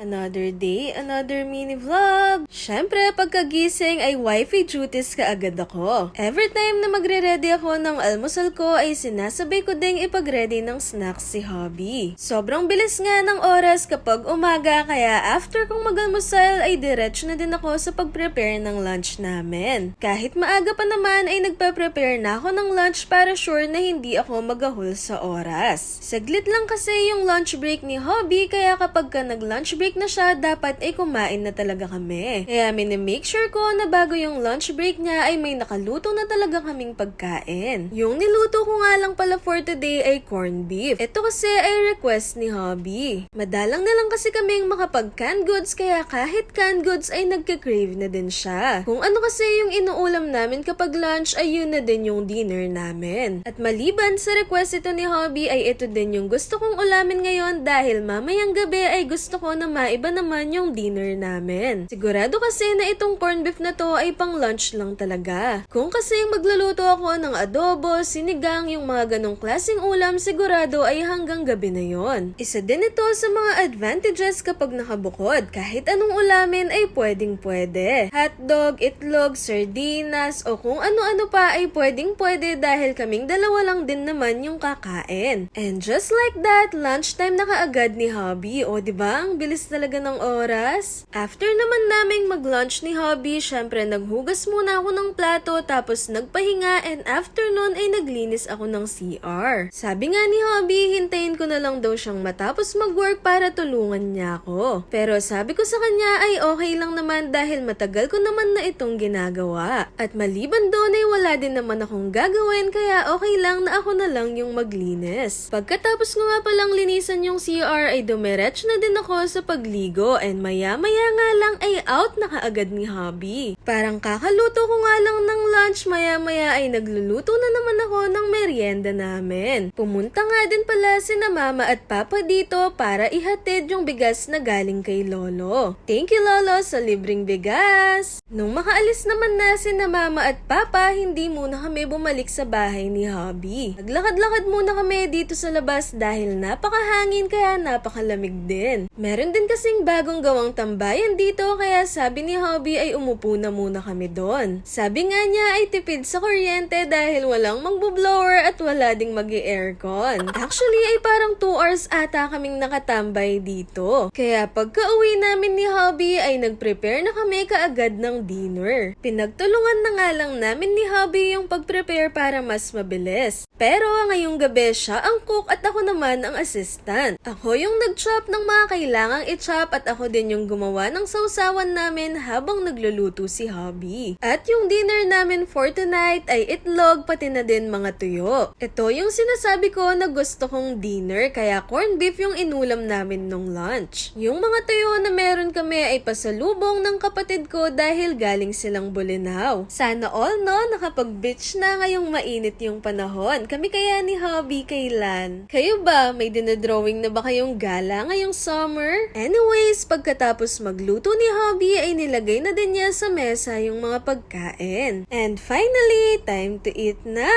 Another day, another mini vlog. Syempre, pagkagising ay wifey duties kaagad ako. Every time na magre-ready ako ng almusal ko ay sinasabay ko ding ipag-ready ng snacks si Hubby. Sobrang bilis nga ng oras kapag umaga kaya after kong mag-almusal ay diretso na din ako sa pag-prepare ng lunch namin. Kahit maaga pa naman ay nagpa-prepare na ako ng lunch para sure na hindi ako magahol sa oras. Saglit lang kasi yung lunch break ni Hubby kaya kapag nag-lunch break na siya, dapat ay kumain na talaga kami. Kaya minimake sure ko na bago yung lunch break niya ay may nakaluto na talaga kaming pagkain. Yung niluto ko nga lang pala for today ay corned beef. Ito kasi ay request ni Hubby. Madalang na lang kasi kaming makapag-canned goods kaya kahit canned goods ay nagka-crave na din siya. Kung ano kasi yung inuulam namin kapag lunch ay yun na din yung dinner namin. At maliban sa request ito ni Hubby ay ito din yung gusto kong ulamin ngayon dahil mamayang gabi ay gusto ko na maiba naman yung dinner namin. Sigurado kasi na itong corned beef na to ay pang lunch lang talaga. Kung kasi magluluto ako ng adobo, sinigang, yung mga ganong klaseng ulam, sigurado ay hanggang gabi na yon. Isa din ito sa mga advantages kapag nakabukod. Kahit anong ulamin ay pwedeng-pwede. Hotdog, itlog, sardinas, o kung ano-ano pa ay pwedeng-pwede dahil kaming dalawa lang din naman yung kakain. And just like that, lunchtime na kaagad ni Hubby. O diba, ang bilis talaga ng oras? After naman naming mag-lunch ni Hubby, syempre naghugas muna ako ng plato tapos nagpahinga and after nun ay naglinis ako ng CR. Sabi nga ni Hubby, hintayin ko na lang daw siyang matapos mag-work para tulungan niya ako. Pero sabi ko sa kanya ay okay lang naman dahil matagal ko naman na itong ginagawa. At maliban doon ay wala din naman akong gagawin kaya okay lang na ako na lang yung maglinis. Pagkatapos ko nga palang linisan yung CR ay dumiretso na din ako sa pagligo and maya-maya nga lang ay out na kaagad ni Hubby. Parang kakaluto ko nga lang ng lunch, maya-maya ay nagluluto na naman ako ng merienda namin. Pumunta nga din pala sina mama at papa dito para ihatid yung bigas na galing kay Lolo. Thank you Lolo sa libreng bigas! Nung makaalis naman na sina mama at papa, hindi muna kami bumalik sa bahay ni Hubby. Naglakad-lakad muna kami dito sa labas dahil napakahangin kaya napakalamig din. Meron din kasing bagong gawang tambayan dito kaya sabi ni Hubby ay umupo na muna kami doon. Sabi nga niya ay tipid sa kuryente dahil walang magbo-blower at wala ding mag-i-aircon. Actually ay parang 2 hours ata kaming nakatambay dito. Kaya pagka uwi namin ni Hubby ay nag-prepare na kami kaagad ng dinner. Pinagtulungan na nga lang namin ni Hubby yung pag-prepare para mas mabilis. Pero ngayong gabi siya ang cook at ako naman ang assistant. Ako yung nag-chop ng mga kailangang i-chop at ako din yung gumawa ng sausawan namin habang nagluluto si Hubby. At yung dinner namin for tonight ay itlog pati na din mga tuyo. Ito yung sinasabi ko na gusto kong dinner kaya corned beef yung inulam namin nung lunch. Yung mga tuyo na meron kami ay pasalubong ng kapatid ko dahil galing silang Bolinao. Sana all no, nakapag-beach na ngayong mainit yung panahon. Kami kaya ni Hubby kailan? Kayo ba? May dinadrawing na ba kayong gala ngayong summer? Anyways, pagkatapos magluto ni Hubby ay nilagay na din niya sa mesa yung mga pagkain. And finally, time to eat na!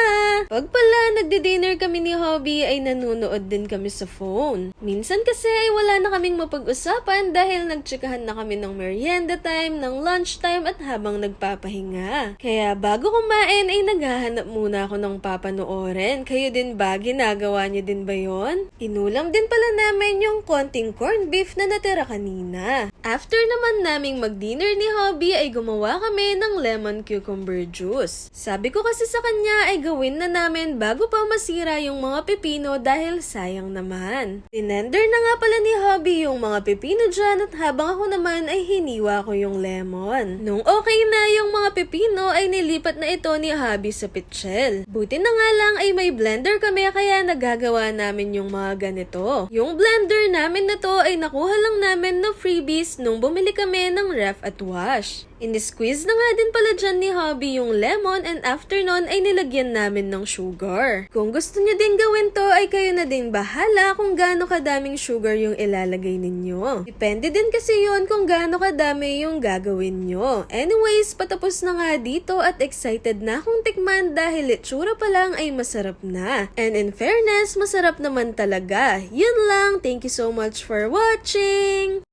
Pag pala nagdi-dinner kami ni Hubby ay nanunood din kami sa phone. Minsan kasi ay wala na kaming mapag-usapan dahil nagtsikahan na kami ng merienda time, ng lunch time at habang nagpapahinga. Kaya bago kumain ay naghahanap muna ako ng papanoorin. Kayo din ba? Ginagawa niyo din ba yon? Inulam din pala namin yung konting corned beef na natira kanina. After naman naming mag-dinner ni Hubby ay gumawa kami ng lemon cucumber juice. Sabi ko kasi sa kanya ay gawin na namin bago pa masira yung mga pepino dahil sayang naman. Tinender na nga pala ni Hubby yung mga pepino dyan at habang ako naman ay hiniwa ko yung lemon. Nung okay na yung mga pepino ay nilipat na ito ni Hubby sa pitchel. Buti na nga lang ay may blender kami kaya nagagawa namin yung mga ganito. Yung blender namin na to ay nakuha lang namin na freebies nung bumili kami ng ref at wash. In-squeeze na nga din pala dyan ni Hubby yung lemon and after nun ay nilagyan namin ng sugar. Kung gusto niyo din gawin to ay kayo na din bahala kung gaano kadaming sugar yung ilalagay ninyo. Depende din kasi yon kung gaano kadami yung gagawin nyo. Anyways, patapos na nga dito at excited na akong tikman dahil itsura pa lang ay masarap na. And in fairness, masarap naman talaga. Yun lang. Thank you so much for watching!